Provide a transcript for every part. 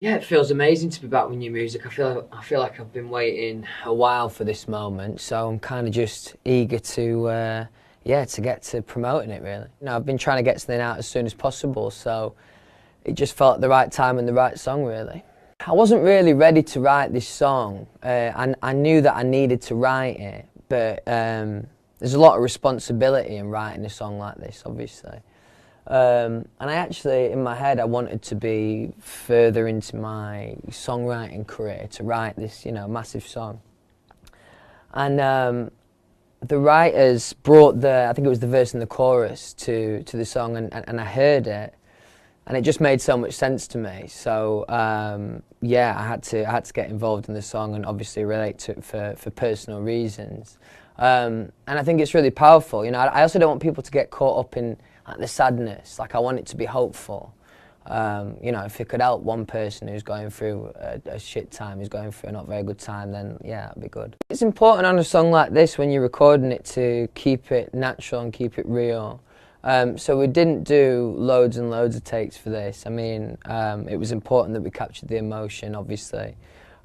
Yeah, it feels amazing to be back with new music. I feel like I've been waiting a while for this moment, so I'm kind of just eager to yeah, to get to promoting it really. You know, I've been trying to get something out as soon as possible, so it just felt the right time and the right song really. I wasn't really ready to write this song, and I knew that I needed to write it, but there's a lot of responsibility in writing a song like this, obviously. And I actually, in my head, I wanted to be further into my songwriting career to write this, you know, massive song. And the writers brought I think it was the verse and the chorus to the song, and I heard it, and it just made so much sense to me. So yeah, I had to get involved in the song and obviously relate to it for personal reasons. And I think it's really powerful. You know, I also don't want people to get caught up in like the sadness. Like I want it to be hopeful. You know, if it could help one person who's going through a shit time, who's going through a not very good time, then yeah, that'd be good. It's important on a song like this when you're recording it to keep it natural and keep it real. So we didn't do loads and loads of takes for this. I mean, it was important that we captured the emotion, obviously.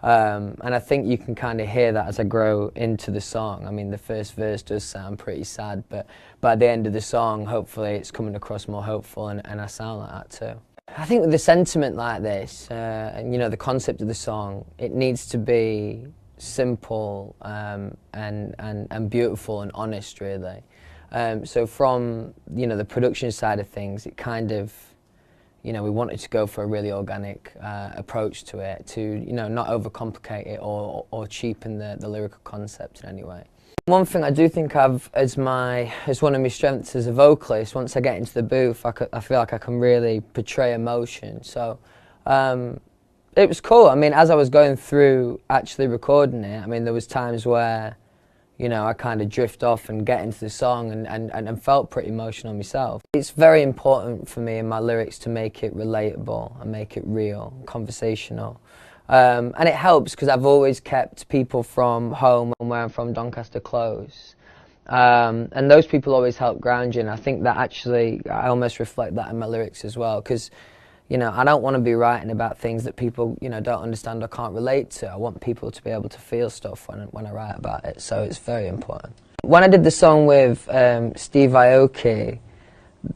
And I think you can kind of hear that as I grow into the song. I mean, the first verse does sound pretty sad, but by the end of the song, hopefully it's coming across more hopeful, and I sound like that too. I think with a sentiment like this, and you know, the concept of the song, it needs to be simple and beautiful and honest, really. So from, you know, the production side of things, it kind of, you know, we wanted to go for a really organic approach to it, to, you know, not overcomplicate it or cheapen the lyrical concept in any way. One thing I do think of as one of my strengths as a vocalist, once I get into the booth, I feel like I can really portray emotion. So it was cool. I mean, as I was going through actually recording it, I mean, there was times where, you know, I kind of drift off and get into the song and felt pretty emotional myself. It's very important for me in my lyrics to make it relatable and make it real, conversational. And it helps because I've always kept people from home and where I'm from, Doncaster, close. And those people always help ground you, and I think that actually, I almost reflect that in my lyrics as well, because, you know, I don't want to be writing about things that people, you know, don't understand or can't relate to. I want people to be able to feel stuff when I write about it, so it's very important. When I did the song with Steve Aoki,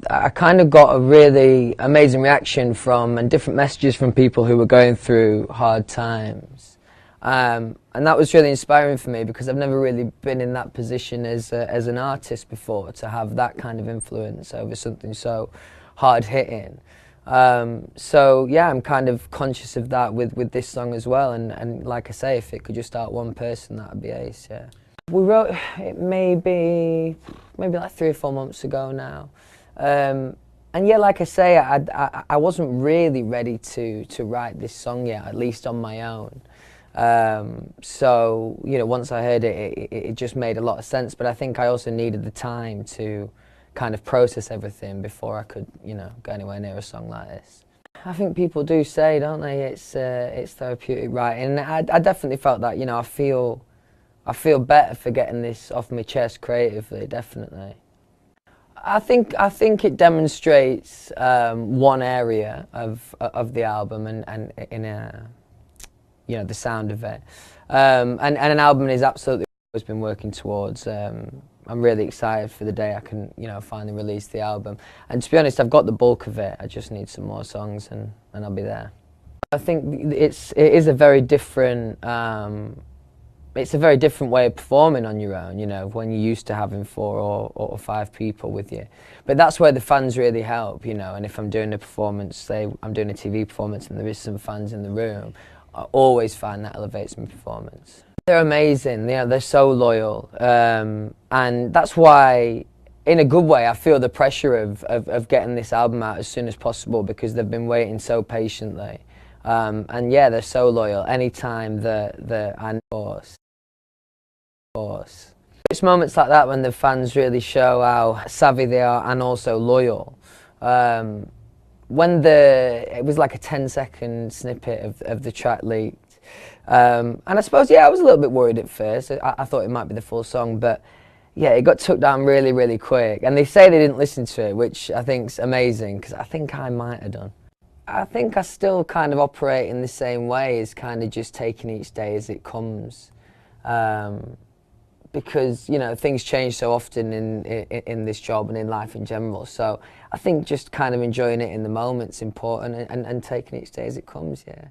I kind of got a really amazing reaction from, and different messages from people who were going through hard times. And that was really inspiring for me, because I've never really been in that position as an artist before, to have that kind of influence over something so hard-hitting. So yeah, I'm kind of conscious of that with this song as well, and like I say, if it could just help one person, that would be ace, yeah. We wrote it maybe like 3 or 4 months ago now, and yeah, like I say, I wasn't really ready to write this song yet, at least on my own. So, you know, once I heard it, it just made a lot of sense, but I think I also needed the time to kind of process everything before I could, you know, go anywhere near a song like this. I think people do say, don't they, it's therapeutic writing, and I definitely felt that. You know, I feel better for getting this off my chest creatively, definitely. I think it demonstrates one area of the album, and in you know, the sound of it, and an album is absolutely what I've been working towards. I'm really excited for the day I can, you know, finally release the album. And to be honest, I've got the bulk of it. I just need some more songs, and I'll be there. I think it is a very different. It's a very different way of performing on your own, you know, when you're used to having 4 or 5 people with you. But that's where the fans really help, you know. And if I'm doing a performance, say I'm doing a TV performance, and there is some fans in the room, I always find that elevates my performance. They're amazing, you know, they're so loyal, and that's why, in a good way, I feel the pressure of getting this album out as soon as possible, because they've been waiting so patiently, and yeah, they're so loyal. Anytime that I force. It's moments like that when the fans really show how savvy they are and also loyal. When it was like a 10-second snippet of the track leaked. And I suppose, yeah, I was a little bit worried at first. I thought it might be the full song, but yeah, it got took down really, really quick. And they say they didn't listen to it, which I think's amazing, because I think I might have done. I think I still kind of operate in the same way, as kind of just taking each day as it comes. Because you know things change so often in this job and in life in general. So I think just kind of enjoying it in the moment's important, and taking each day as it comes. Yeah.